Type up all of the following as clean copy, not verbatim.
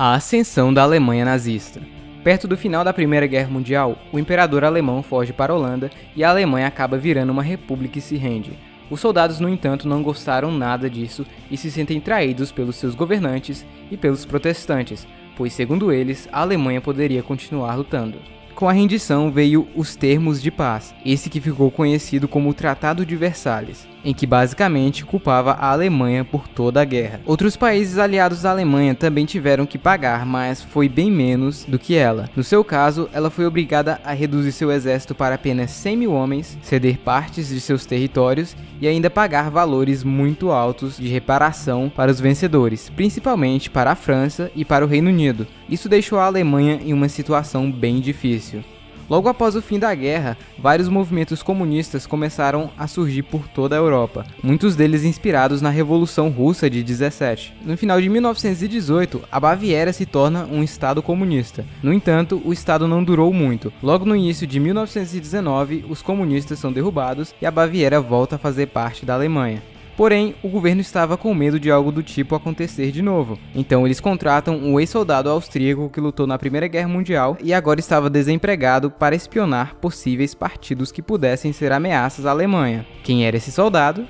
A ascensão da Alemanha nazista. Perto do final da Primeira Guerra Mundial, o imperador alemão foge para a Holanda e a Alemanha acaba virando uma república e se rende. Os soldados, no entanto, não gostaram nada disso e se sentem traídos pelos seus governantes e pelos protestantes, pois, segundo eles, a Alemanha poderia continuar lutando. Com a rendição veio os termos de paz, esse que ficou conhecido como o Tratado de Versalhes, em que basicamente culpava a Alemanha por toda a guerra. Outros países aliados à Alemanha também tiveram que pagar, mas foi bem menos do que ela. No seu caso, ela foi obrigada a reduzir seu exército para apenas 100 mil homens, ceder partes de seus territórios e ainda pagar valores muito altos de reparação para os vencedores, principalmente para a França e para o Reino Unido. Isso deixou a Alemanha em uma situação bem difícil. Logo após o fim da guerra, vários movimentos comunistas começaram a surgir por toda a Europa, muitos deles inspirados na Revolução Russa de 17. No final de 1918, a Baviera se torna um estado comunista. No entanto, o estado não durou muito. Logo no início de 1919, os comunistas são derrubados e a Baviera volta a fazer parte da Alemanha. Porém, o governo estava com medo de algo do tipo acontecer de novo. Então eles contratam um ex-soldado austríaco que lutou na Primeira Guerra Mundial e agora estava desempregado para espionar possíveis partidos que pudessem ser ameaças à Alemanha. Quem era esse soldado?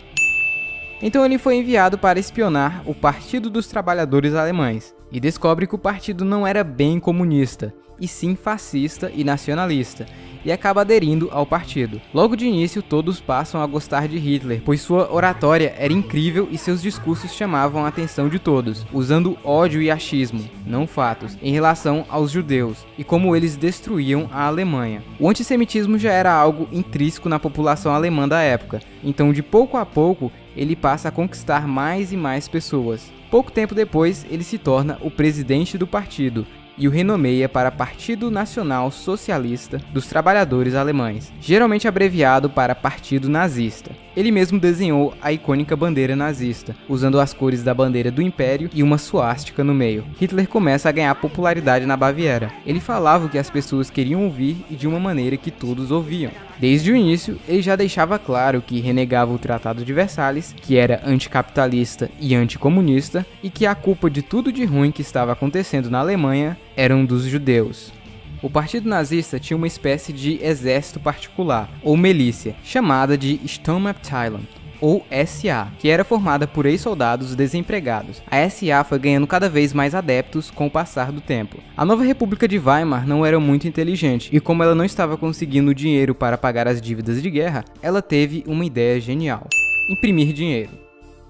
Então ele foi enviado para espionar o Partido dos Trabalhadores Alemães e descobre que o partido não era bem comunista, e sim fascista e nacionalista, e acaba aderindo ao partido. Logo de início, todos passam a gostar de Hitler, pois sua oratória era incrível e seus discursos chamavam a atenção de todos, usando ódio e achismo, não fatos, em relação aos judeus, e como eles destruíam a Alemanha. O antissemitismo já era algo intrínseco na população alemã da época, então de pouco a pouco, ele passa a conquistar mais e mais pessoas. Pouco tempo depois, ele se torna o presidente do partido, e o renomeia para Partido Nacional Socialista dos Trabalhadores Alemães, geralmente abreviado para Partido Nazista. Ele mesmo desenhou a icônica bandeira nazista, usando as cores da bandeira do Império e uma suástica no meio. Hitler começa a ganhar popularidade na Baviera. Ele falava o que as pessoas queriam ouvir e de uma maneira que todos ouviam. Desde o início, ele já deixava claro que renegava o Tratado de Versalhes, que era anticapitalista e anticomunista, e que a culpa de tudo de ruim que estava acontecendo na Alemanha eram dos judeus. O partido nazista tinha uma espécie de exército particular, ou milícia, chamada de Sturmabteilung, ou SA, que era formada por ex-soldados desempregados. A SA foi ganhando cada vez mais adeptos com o passar do tempo. A nova República de Weimar não era muito inteligente, e como ela não estava conseguindo dinheiro para pagar as dívidas de guerra, ela teve uma ideia genial: imprimir dinheiro.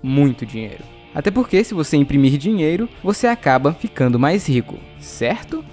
Muito dinheiro. Até porque se você imprimir dinheiro, você acaba ficando mais rico, certo?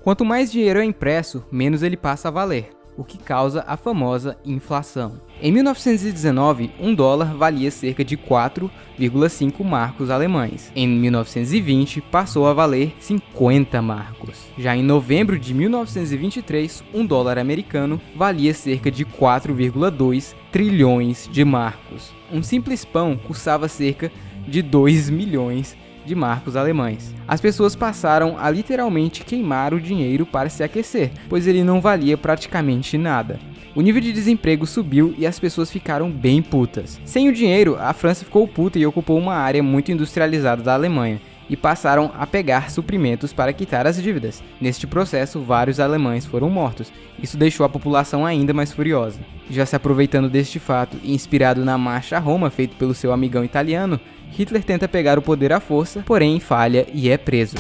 Quanto mais dinheiro é impresso, menos ele passa a valer, o que causa a famosa inflação. Em 1919, um dólar valia cerca de 4,5 marcos alemães. Em 1920, passou a valer 50 marcos. Já em novembro de 1923, um dólar americano valia cerca de 4,2 trilhões de marcos. Um simples pão custava cerca de 2 milhões de marcos alemães. As pessoas passaram a literalmente queimar o dinheiro para se aquecer, pois ele não valia praticamente nada. O nível de desemprego subiu e as pessoas ficaram bem putas. Sem o dinheiro, a França ficou puta e ocupou uma área muito industrializada da Alemanha, e passaram a pegar suprimentos para quitar as dívidas. Neste processo, vários alemães foram mortos. Isso deixou a população ainda mais furiosa. Já se aproveitando deste fato e inspirado na Marcha a Roma feito pelo seu amigão italiano, Hitler tenta pegar o poder à força, porém falha e é preso.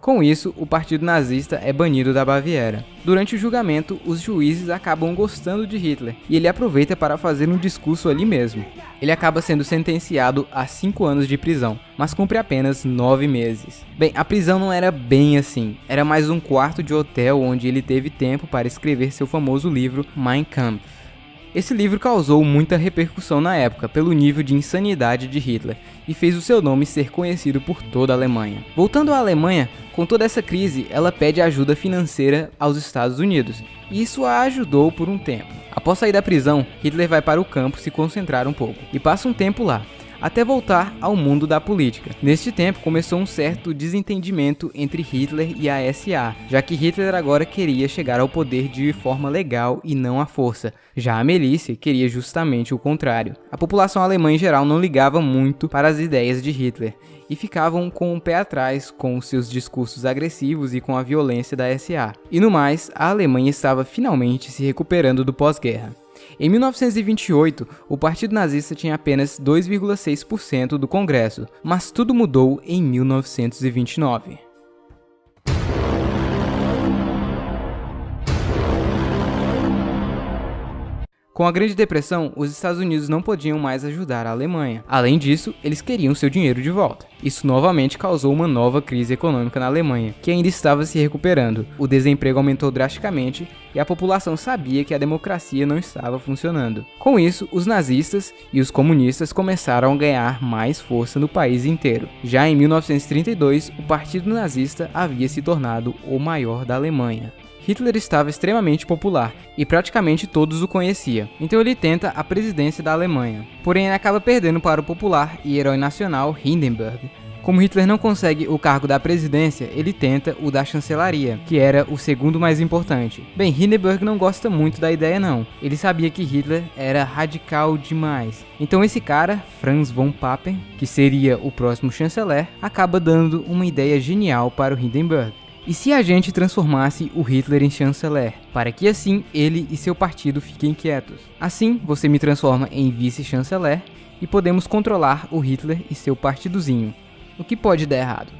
Com isso, o partido nazista é banido da Baviera. Durante o julgamento, os juízes acabam gostando de Hitler e ele aproveita para fazer um discurso ali mesmo. Ele acaba sendo sentenciado a 5 anos de prisão, mas cumpre apenas 9 meses. Bem, a prisão não era bem assim, era mais um quarto de hotel onde ele teve tempo para escrever seu famoso livro Mein Kampf. Esse livro causou muita repercussão na época pelo nível de insanidade de Hitler e fez o seu nome ser conhecido por toda a Alemanha. Voltando à Alemanha, com toda essa crise, ela pede ajuda financeira aos Estados Unidos, e isso a ajudou por um tempo. Após sair da prisão, Hitler vai para o campo se concentrar um pouco e passa um tempo lá. até voltar ao mundo da política. Neste tempo começou um certo desentendimento entre Hitler e a SA, já que Hitler agora queria chegar ao poder de forma legal e não à força. Já a milícia queria justamente o contrário. A população alemã em geral não ligava muito para as ideias de Hitler e ficavam com o pé atrás com os seus discursos agressivos e com a violência da SA. E no mais, a Alemanha estava finalmente se recuperando do pós-guerra. Em 1928, o Partido Nazista tinha apenas 2,6% do Congresso, mas tudo mudou em 1929. Com a Grande Depressão, os Estados Unidos não podiam mais ajudar a Alemanha. Além disso, eles queriam seu dinheiro de volta. Isso novamente causou uma nova crise econômica na Alemanha, que ainda estava se recuperando. O desemprego aumentou drasticamente e a população sabia que a democracia não estava funcionando. Com isso, os nazistas e os comunistas começaram a ganhar mais força no país inteiro. Já em 1932, o Partido Nazista havia se tornado o maior da Alemanha. Hitler estava extremamente popular e praticamente todos o conheciam, então ele tenta a presidência da Alemanha. Porém, ele acaba perdendo para o popular e herói nacional Hindenburg. Como Hitler não consegue o cargo da presidência, ele tenta o da chancelaria, que era o segundo mais importante. Bem, Hindenburg não gosta muito da ideia não, ele sabia que Hitler era radical demais. Então esse cara, Franz von Papen, que seria o próximo chanceler, acaba dando uma ideia genial para o Hindenburg. E se a gente transformasse o Hitler em chanceler, para que assim ele e seu partido fiquem quietos? Assim, você me transforma em vice-chanceler e podemos controlar o Hitler e seu partidozinho. O que pode dar errado?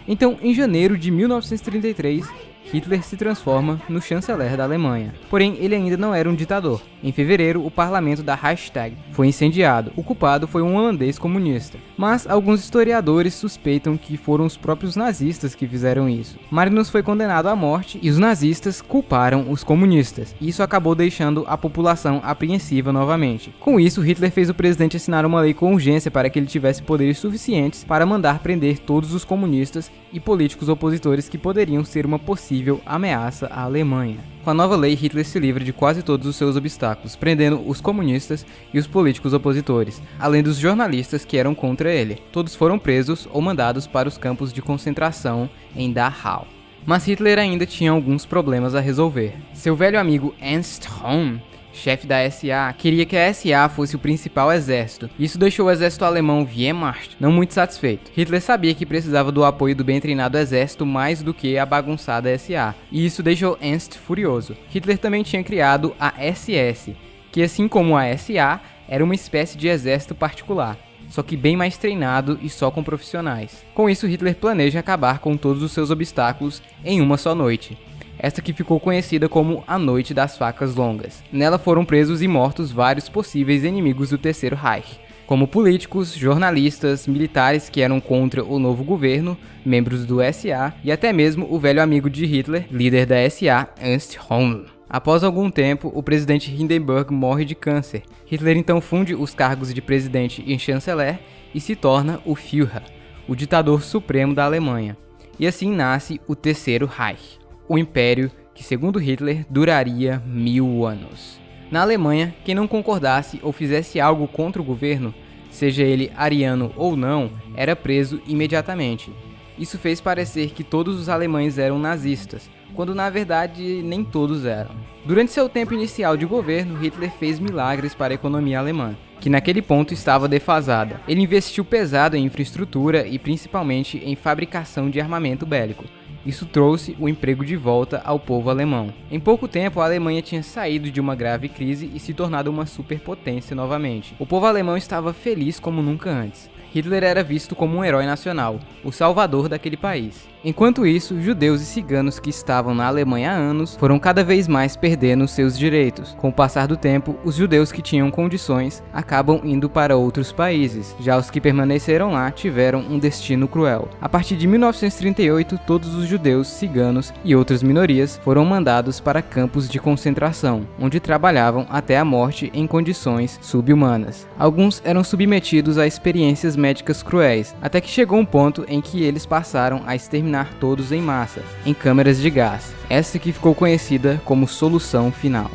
Então, em janeiro de 1933, Hitler se transforma no chanceler da Alemanha. Porém, ele ainda não era um ditador. Em fevereiro, o parlamento da Reichstag foi incendiado. O culpado foi um holandês comunista. Mas alguns historiadores suspeitam que foram os próprios nazistas que fizeram isso. Marinus foi condenado à morte e os nazistas culparam os comunistas. Isso acabou deixando a população apreensiva novamente. Com isso, Hitler fez o presidente assinar uma lei com urgência para que ele tivesse poderes suficientes para mandar prender todos os comunistas e políticos opositores que poderiam ser uma possível ameaça à Alemanha. Com a nova lei, Hitler se livra de quase todos os seus obstáculos, prendendo os comunistas e os políticos opositores, além dos jornalistas que eram contra ele. Todos foram presos ou mandados para os campos de concentração em Dachau. Mas Hitler ainda tinha alguns problemas a resolver. Seu velho amigo Ernst Röhm, chefe da SA, queria que a SA fosse o principal exército. Isso deixou o exército alemão Wehrmacht não muito satisfeito. Hitler sabia que precisava do apoio do bem treinado exército mais do que a bagunçada SA, e isso deixou Ernst furioso. Hitler também tinha criado a SS, que assim como a SA, era uma espécie de exército particular, só que bem mais treinado e só com profissionais. Com isso, Hitler planeja acabar com todos os seus obstáculos em uma só noite. Esta que ficou conhecida como a Noite das Facas Longas. Nela foram presos e mortos vários possíveis inimigos do Terceiro Reich, como políticos, jornalistas, militares que eram contra o novo governo, membros do SA e até mesmo o velho amigo de Hitler, líder da SA, Ernst Röhm. Após algum tempo, o presidente Hindenburg morre de câncer. Hitler então funde os cargos de presidente e chanceler e se torna o Führer, o ditador supremo da Alemanha. E assim nasce o Terceiro Reich. O império que, segundo Hitler, duraria 1000 anos. Na Alemanha, quem não concordasse ou fizesse algo contra o governo, seja ele ariano ou não, era preso imediatamente. Isso fez parecer que todos os alemães eram nazistas, quando na verdade nem todos eram. Durante seu tempo inicial de governo, Hitler fez milagres para a economia alemã, que naquele ponto estava defasada. Ele investiu pesado em infraestrutura e principalmente em fabricação de armamento bélico. Isso trouxe o emprego de volta ao povo alemão. Em pouco tempo, a Alemanha tinha saído de uma grave crise e se tornado uma superpotência novamente. O povo alemão estava feliz como nunca antes. Hitler era visto como um herói nacional, o salvador daquele país. Enquanto isso, judeus e ciganos que estavam na Alemanha há anos foram cada vez mais perdendo seus direitos. Com o passar do tempo, os judeus que tinham condições acabam indo para outros países. Já os que permaneceram lá tiveram um destino cruel. A partir de 1938, todos os judeus, ciganos e outras minorias foram mandados para campos de concentração, onde trabalhavam até a morte em condições subhumanas. Alguns eram submetidos a experiências médicas cruéis, até que chegou um ponto em que eles passaram a exterminar todos em massa, em câmeras de gás. Essa que ficou conhecida como solução final.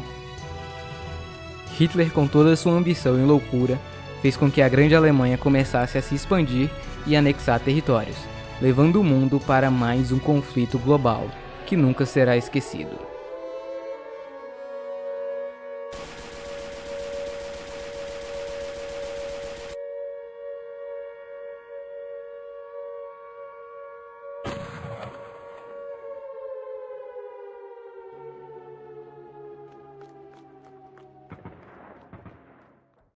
Hitler, com toda a sua ambição e loucura, fez com que a Grande Alemanha começasse a se expandir e anexar territórios, levando o mundo para mais um conflito global, que nunca será esquecido.